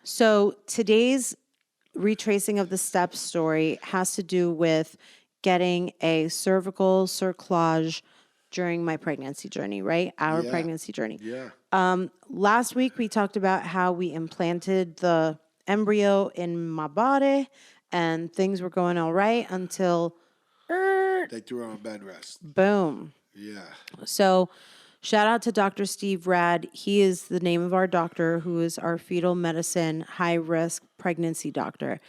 So today's retracing of the steps story has to do with getting a cervical cerclage during my pregnancy journey, right? Our pregnancy journey. Yeah. Last week we talked about how we implanted the embryo in my body and things were going all right until They threw her on bed rest. boom. Yeah. So shout out to Dr. Steve Rad. He is the name of our doctor who is our fetal medicine high risk pregnancy doctor.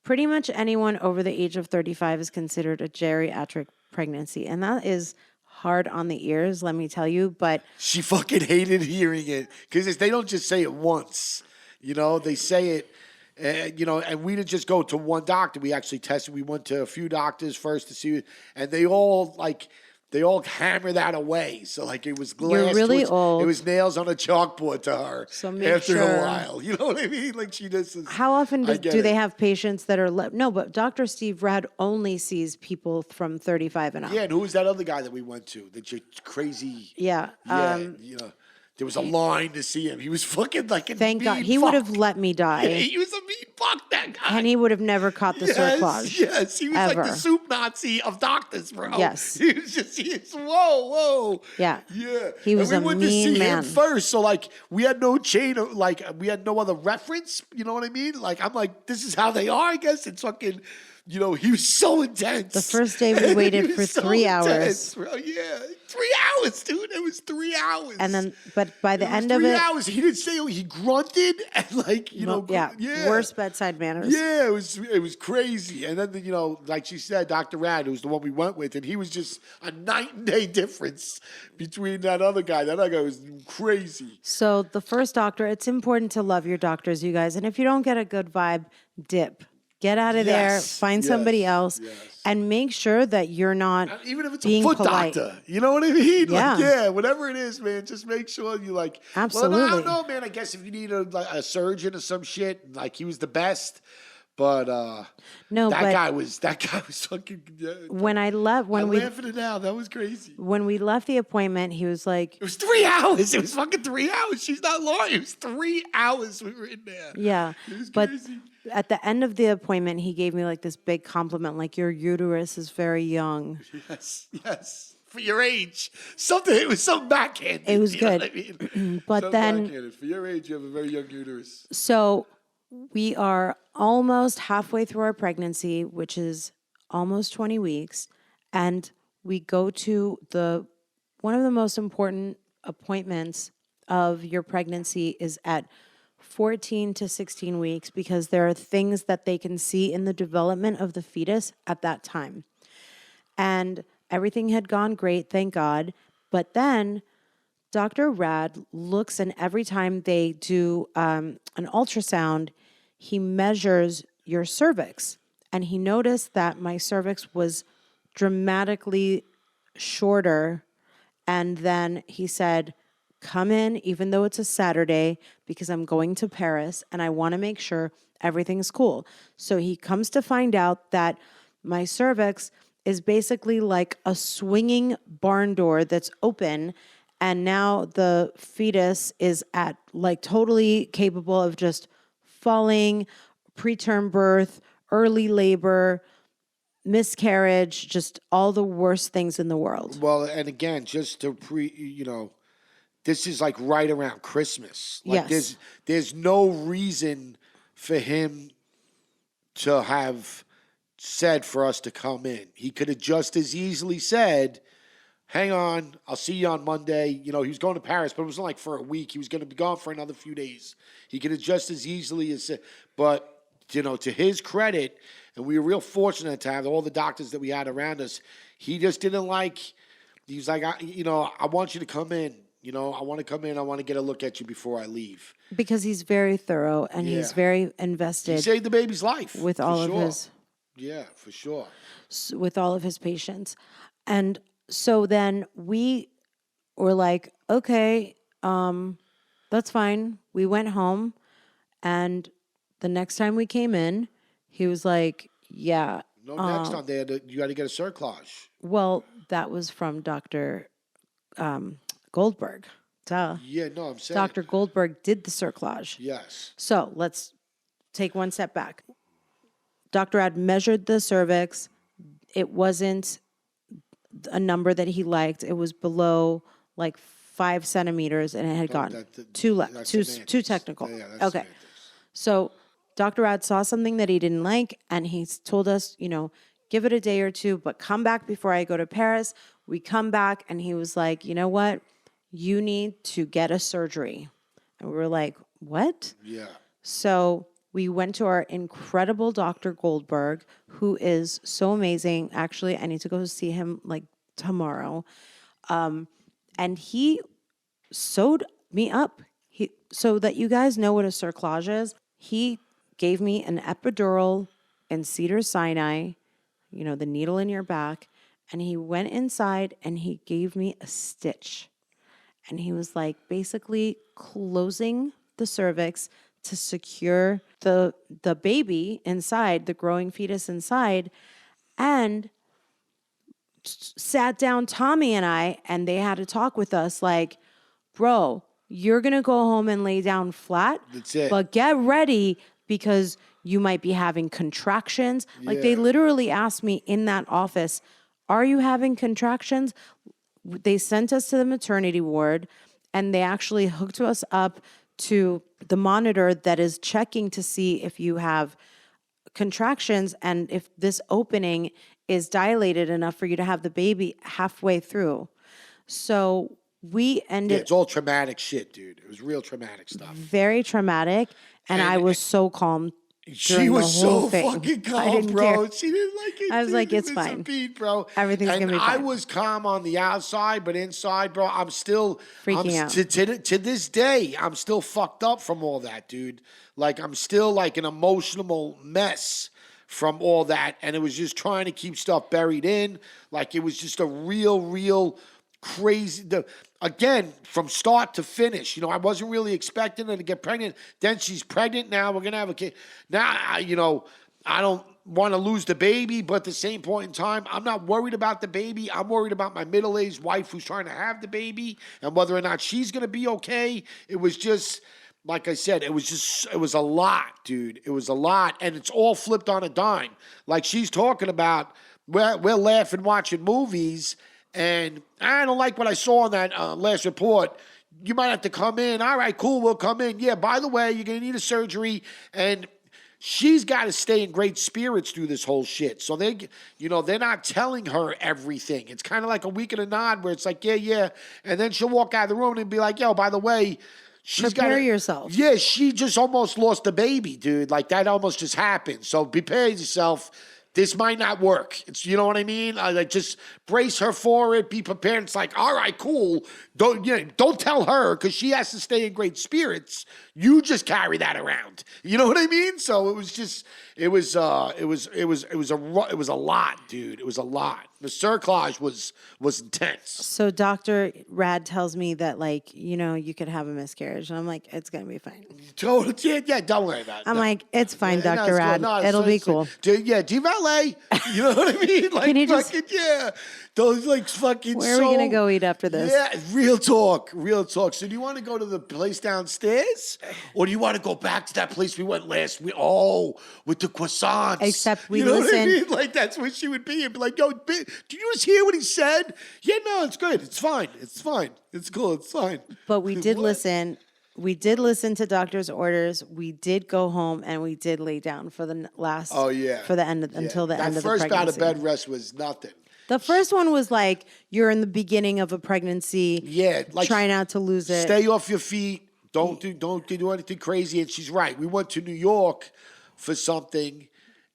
Pretty much anyone over the age of 35 is considered a geriatric pregnancy. And that is hard on the ears, let me tell you. But She fucking hated hearing it because they don't just say it once. They say it, and we didn't just go to one doctor. We actually tested. We went to a few doctors first to see, and they all hammer that away. So it was glass. You're really old. It was nails on a chalkboard to her. So make after sure. a while, you know what I mean? She just is. How often do they have patients that are no? But Dr. Steve Rad only sees people from 35 and up. Yeah, and who was that other guy that we went to? That crazy. Yeah. There was a line to see him. He was fucking like a Thank God. mean He fuck. would have let me die. Yeah, he was a mean fuck, that guy. And he would have never caught the cerclage. Yes, he was ever. like the soup Nazi of doctors, bro. Yes. He was whoa. Yeah. Yeah. He was and we a went to mean see man. him first, so we had no chain of, we had no other reference, you know what I mean? I'm like, this is how they are, I guess. It's fucking, he was so intense. The first day we waited for so 3 hours. Intense, bro. Yeah. 3 hours, dude. It was 3 hours. And then, but by the end of 3 it, hours. He didn't say. He grunted and worst bedside manners. Yeah, it was crazy. And then like she said, Dr. Rad, who was the one we went with, and he was just a night and day difference between that other guy. That other guy was crazy. So the first doctor, it's important to love your doctors, you guys. And if you don't get a good vibe, dip. Get out of there, find somebody else, and make sure that you're not even if it's being a foot polite. doctor. You know what I mean? Yeah. Whatever it is, man, just make sure you Absolutely. Well, I don't know, man. I guess if you need a surgeon or some shit, he was the best. But that guy was fucking. When I left, I'm laughing it now. That was crazy. When we left the appointment, he was like, "It was 3 hours. It was fucking 3 hours. She's not lying. It was 3 hours we were in there. Yeah, it was but crazy." At the end of the appointment, he gave me this big compliment, your uterus is very young. Yes. For your age. It was something backhanded. It was you good. Know what I mean? But then, backhanded. For your age, you have a very young uterus. So we are almost halfway through our pregnancy, which is almost 20 weeks. And we go to one of the most important appointments of your pregnancy is at 14 to 16 weeks, because there are things that they can see in the development of the fetus at that time. And everything had gone great, thank God. But then Dr. Rad looks, and every time they do an ultrasound, he measures your cervix. And he noticed that my cervix was dramatically shorter. And then he said, come in, even though it's a Saturday, because I'm going to Paris and I want to make sure everything's cool. So he comes to find out that my cervix is basically like a swinging barn door that's open. And now the fetus is at totally capable of just falling, preterm birth, early labor, miscarriage, just all the worst things in the world. Well, and again, just to this is right around Christmas. Yes. There's no reason for him to have said for us to come in. He could have just as easily said, hang on, I'll see you on Monday. He was going to Paris, but it wasn't for a week. He was going to be gone for another few days. He could have just as easily as said, but, to his credit, and we were real fortunate to have all the doctors that we had around us, he just didn't he was like, I want you to come in. I want to come in. I want to get a look at you before I leave. Because he's very thorough and he's very invested. He saved the baby's life. With all of his. Yeah, for sure. With all of his patients. And so then we were like, okay, that's fine. We went home, and the next time we came in, he was like, yeah. No, next time you got to get a cerclage. Well, that was from Dr. Goldberg. Duh. Yeah, no, I'm saying. Dr. Goldberg did the cerclage. Yes. So let's take one step back. Dr. Ad measured the cervix. It wasn't a number that he liked. It was below like 5 centimeters, and it had gotten too technical. Yeah, that's okay. semantics. So Dr. Ad saw something that he didn't like, and he told us, give it a day or two, but come back before I go to Paris. We come back, and he was like, you know what? You need to get a surgery. And we were like, what? Yeah. So we went to our incredible Dr. Goldberg, who is so amazing. Actually, I need to go see him like tomorrow. And he sewed me up. So that you guys know what a cerclage is, he gave me an epidural in Cedars-Sinai, the needle in your back, and he went inside and he gave me a stitch. And he was like basically closing the cervix to secure the baby inside, the growing fetus inside, and sat down Tommy and I, and they had to talk with us like, bro, you're going to go home and lay down flat. That's it. But get ready because you might be having contractions. Like they literally asked me in that office, are you having contractions? They sent us to the maternity ward, and they actually hooked us up to the monitor that is checking to see if you have contractions and if this opening is dilated enough for you to have the baby halfway through. So we ended... it's all traumatic shit, dude. It was real traumatic stuff. Very traumatic, and I was so calm. She was so thing. fucking calm, bro. Care. She didn't like it. I was like, it's fine. Beat, bro. Everything's going to be fine. I was calm on the outside, but inside, bro, I'm still... freaking out. To this day, I'm still fucked up from all that, dude. Like, I'm still like an emotional mess from all that, and it was just trying to keep stuff buried in. Like, it was just a real crazy... Again, from start to finish, I wasn't really expecting her to get pregnant. Then she's pregnant. Now we're going to have a kid. Now, I don't want to lose the baby, but at the same point in time, I'm not worried about the baby. I'm worried about my middle-aged wife who's trying to have the baby and whether or not she's going to be okay. It was just, like I said, it was a lot, dude. It was a lot, and it's all flipped on a dime. Like she's talking about, we're laughing watching movies, and I don't like what I saw on that last report. You might have to come in. All right, cool, we'll come in. Yeah, by the way, you're going to need a surgery. And she's got to stay in great spirits through this whole shit. So they're not telling her everything. It's kind of like a wink and a nod where it's like, yeah. And then she'll walk out of the room and be like, yo, by the way, prepare yourself. Yeah, she just almost lost the baby, dude. Like that almost just happened. So prepare yourself. This might not work. It's, you know what I mean? Like just brace her for it. Be prepared. It's like, all right, cool. Don't tell her because she has to stay in great spirits. You just carry that around. You know what I mean? So it was just, it was a lot, dude. It was a lot. The cerclage was intense. So Dr. Rad tells me that you could have a miscarriage, and I'm like, it's gonna be fine. Totally, yeah. Don't worry about it. I'm like, it's fine, Dr. Rad. It'll be cool. Do you valet? You know what I mean? Like, can you fucking, yeah. Those fucking. Where are we gonna go eat after this? Yeah, real talk. So do you want to go to the place downstairs, or do you want to go back to that place we went last week? Oh, with the croissants. Except we you know listen. What I mean? Like that's where she would be and be like, yo, did you just hear what he said? Yeah, no, it's good. It's fine. It's fine. It's cool. It's fine. But we did listen. We did listen to doctor's orders. We did go home and we did lay down for the last. Oh yeah. For the end until the end of the pregnancy. That first out of bed rest was nothing. The first one was like you're in the beginning of a pregnancy. Yeah, like try not to lose it. Stay off your feet. Don't do anything crazy. And she's right. We went to New York for something,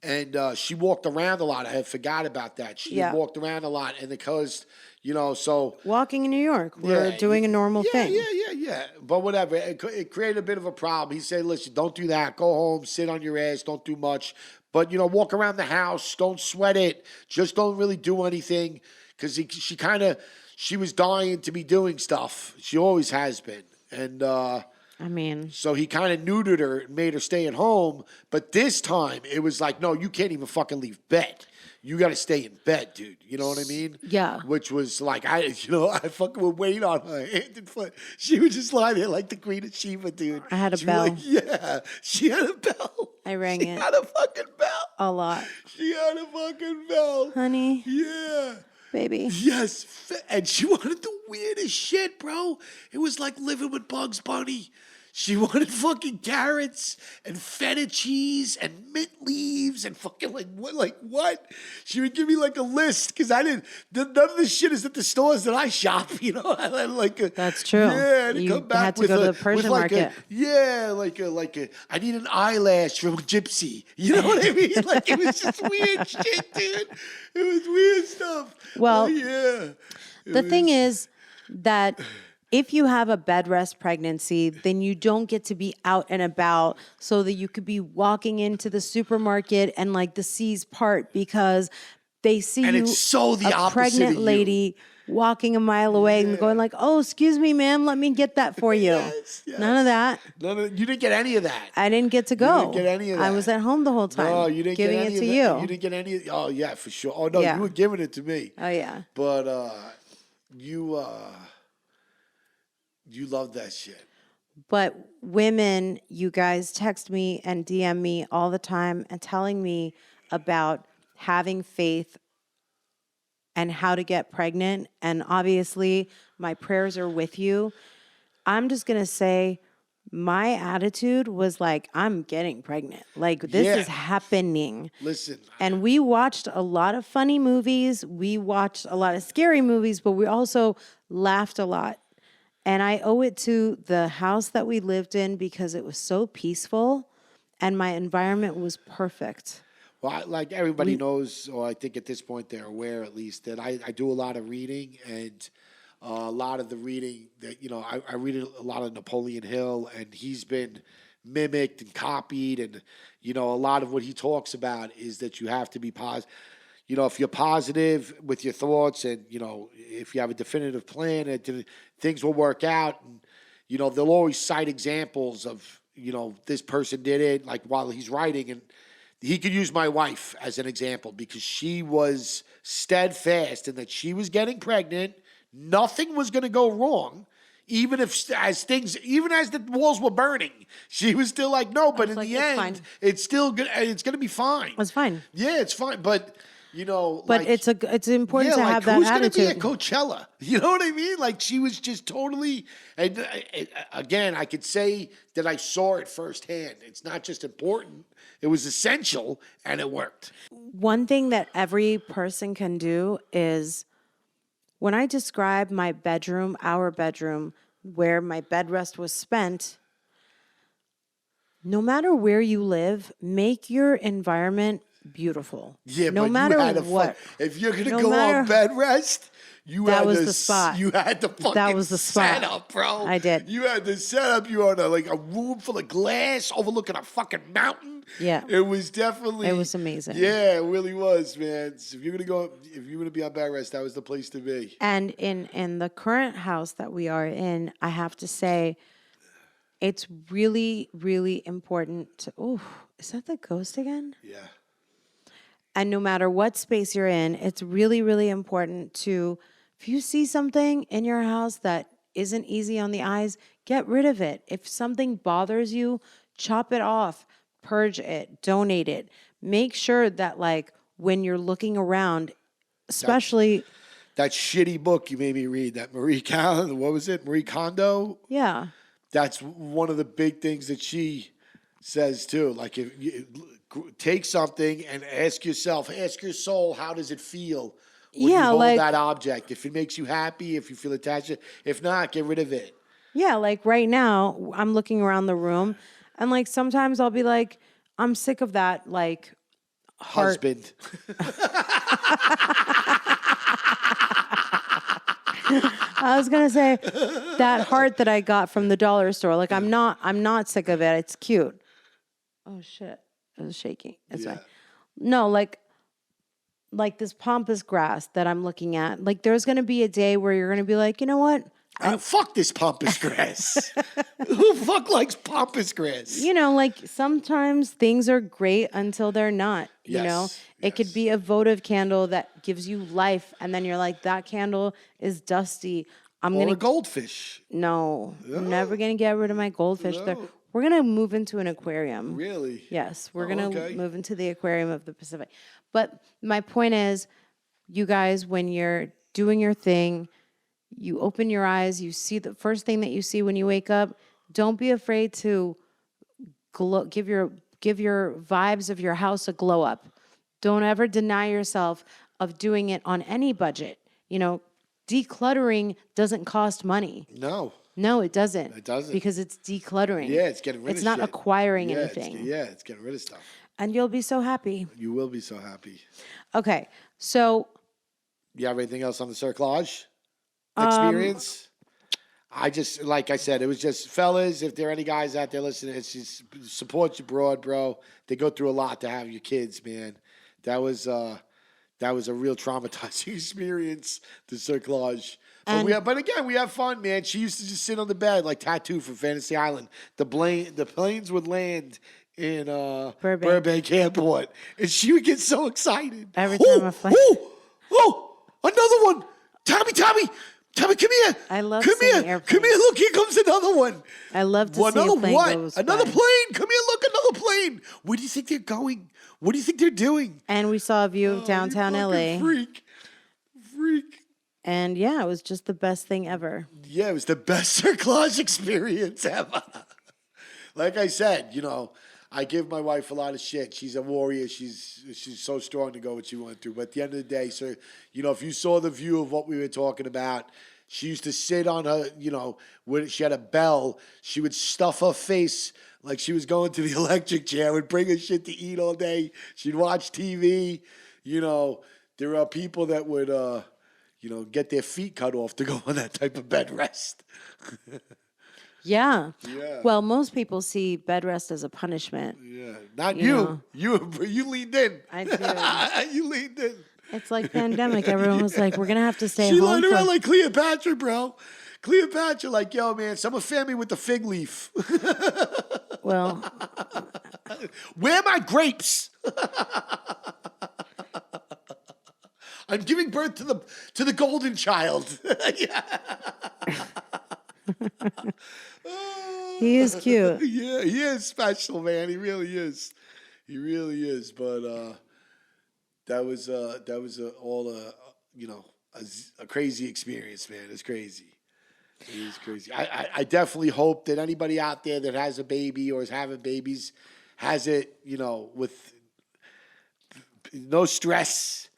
and she walked around a lot. I had forgot about that. She walked around a lot, and because so walking in New York, we're doing a normal thing. Yeah. But whatever, it created a bit of a problem. He said, "Listen, don't do that. Go home, sit on your ass, don't do much." But, walk around the house. Don't sweat it. Just don't really do anything. Because she was dying to be doing stuff. She always has been. And, so he kind of neutered her and made her stay at home. But this time, it was like, no, you can't even fucking leave bed. you got to stay in bed, dude. You know what I mean? Yeah. Which was like, I fucking would wait on her hand and foot. She would just lie there like the Queen of Sheba, dude. I had a She'd be like, bell. yeah, she had a bell. I rang she it. had a fucking bell. A lot. She had a fucking bell. Honey. Yeah. Baby. Yes. And she wanted the weirdest shit, bro. It was like living with Bugs Bunny. She wanted fucking carrots and feta cheese and mint leaves and fucking what? She would give me like a list because none of this shit is at the stores that I shop. You know, I had like a. That's true. Yeah, and You come back had to with go to a, the Persian with like market. I need an eyelash from Gypsy. You know what I mean? Like it was just weird shit, dude. It was weird stuff. Well, yeah. The thing is that if you have a bed rest pregnancy, then you don't get to be out and about so that you could be walking into the supermarket and like the seas part because they see And you, it's so the a opposite pregnant of you. lady walking a mile away and going like, "Oh, excuse me, ma'am, let me get that for you." Yes. None of that. You didn't get any of that. I didn't get to go. didn't get any of I that. was at home the whole time. No, you didn't giving get any it to of you. that. You didn't get any of Oh, yeah, for sure. Oh, no, Yeah. you were giving it to me. Oh yeah. But you love that shit. But women, you guys text me and DM me all the time and telling me about having faith and how to get pregnant. And obviously, my prayers are with you. I'm just going to say my attitude was like, I'm getting pregnant. Like, this Yeah. is happening. Listen. And we watched a lot of funny movies. We watched a lot of scary movies, but we also laughed a lot. And I owe it to the house that we lived in because it was so peaceful and my environment was perfect. Well, like everybody knows, or I think at this point they're aware at least, that I do a lot of reading, and a lot of the reading that, I read a lot of Napoleon Hill, and he's been mimicked and copied, and, a lot of what he talks about is that you have to be positive. If you're positive with your thoughts and, if you have a definitive plan, things will work out. And, they'll always cite examples of, this person did it, like while he's writing. And he could use my wife as an example because she was steadfast in that she was getting pregnant. Nothing was going to go wrong. Even as the walls were burning, she was still like, no, but in like, the it's end, fine. it's still good. It's going to be fine. It's fine. Yeah, it's fine. But, But like, it's important to have that who's attitude. going to be at Coachella? You know what I mean? Like, she was just totally, and again, I could say that I saw it firsthand. It's not just important. It was essential, and it worked. One thing that every person can do is when I describe my bedroom, our bedroom, where my bed rest was spent, no matter where you live, make your environment beautiful. Yeah, no but matter you had what. If you're gonna No go matter- on bed rest, That was the spot. You had the fucking That was the spot. setup, bro. I did. You had the setup. You were in a room full of glass overlooking a fucking mountain. Yeah. It was definitely. It was amazing. Yeah, it really was, man. So if you're gonna be on bed rest, that was the place to be. And in the current house that we are in, I have to say, it's really, really important to. Oh, is that the ghost again? Yeah. And no matter what space you're in, it's really, really important to, if you see something in your house that isn't easy on the eyes, get rid of it. If something bothers you, chop it off, purge it, donate it. Make sure that, like, when you're looking around, especially. That shitty book you made me read, that Marie Kondo, what was it? Marie Kondo? Yeah. That's one of the big things that she says too. Like, if you take something and ask your soul, how does it feel when you hold that object? If it makes you happy, if you feel attached to it. If not, get rid of it. Yeah, like right now, I'm looking around the room, and like sometimes I'll be like, I'm sick of that, like, heart. Husband. I was gonna say that heart that I got from the dollar store. Like, I'm not sick of it. It's cute. Oh shit, it was shaking. It's fine. No, like this pampas grass that I'm looking at. Like, there's gonna be a day where you're gonna be like, you know what? Fuck this pampas grass. Who fuck likes pampas grass? You know, like sometimes things are great until they're not. You know, Yes, it could be a votive candle that gives you life, and then you're like, that candle is dusty. I'm Or gonna a goldfish. no, I'm never gonna get rid of my goldfish. There, No. we're gonna move into an aquarium. Really? Yes, we're Oh, gonna okay. move into the aquarium of the Pacific. But my point is, you guys, when you're doing your thing, you open your eyes, you see the first thing that you see when you wake up. Don't be afraid to give your vibes of your house a glow up. Don't ever deny yourself of doing it on any budget. You know, decluttering doesn't cost money. No. No, it doesn't. It doesn't. Because it's decluttering. Yeah, it's getting rid of It's not shit. acquiring Yeah, anything. it's getting rid of stuff. And you'll be so happy. You will be so happy. Okay, so You have anything else on the cerclage experience? I just, like I said, it was just, fellas, if there are any guys out there listening, it's just support your broad, bro. They go through a lot to have your kids, man. That was a real traumatizing experience, the cerclage. But again, we have fun, man. She used to just sit on the bed like Tattoo from Fantasy Island. The planes would land in Burbank Airport, and she would get so excited. Every time a flight. Another one. Tommy, come here. I love Come seeing here. airplanes. Come here. Look, here comes another one. I love to see a plane go Another by. plane. Come here. Look, another plane. Where do you think they're going? What do you think they're doing? And we saw a view of downtown You fucking LA. Freak. And yeah, it was just the best thing ever. Yeah, it was the best cerclage experience ever. Like I said, you know, I give my wife a lot of shit. She's a warrior. She's so strong to go what she went through. But at the end of the day, sir, you know, if you saw the view of what we were talking about, she used to sit on her, you know, when she had a bell, she would stuff her face like she was going to the electric chair, would bring her shit to eat all day. She'd watch TV. You know, there are people that would, you know, get their feet cut off to go on that type of bed rest. Yeah. Yeah. Well, most people see bed rest as a punishment. Yeah, not You you. You leaned in. I did. You leaned in. It's like pandemic. Everyone was like, we're going to have to stay She home. lined around like Cleopatra, bro. Cleopatra, like, yo, man, some family with the fig leaf. Well, Where are my grapes? I'm giving birth to the golden child. he is cute. Yeah, he is special, man. He really is. He really is. But that was all you know, a crazy experience, man. It's crazy. It is crazy. I definitely hope that anybody out there that has a baby or is having babies has it, you know, with no stress,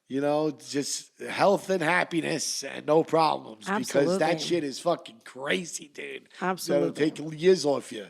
you know, just health and happiness and no problems. Because that Absolutely. shit is fucking crazy, dude. Absolutely. That'll take years off you.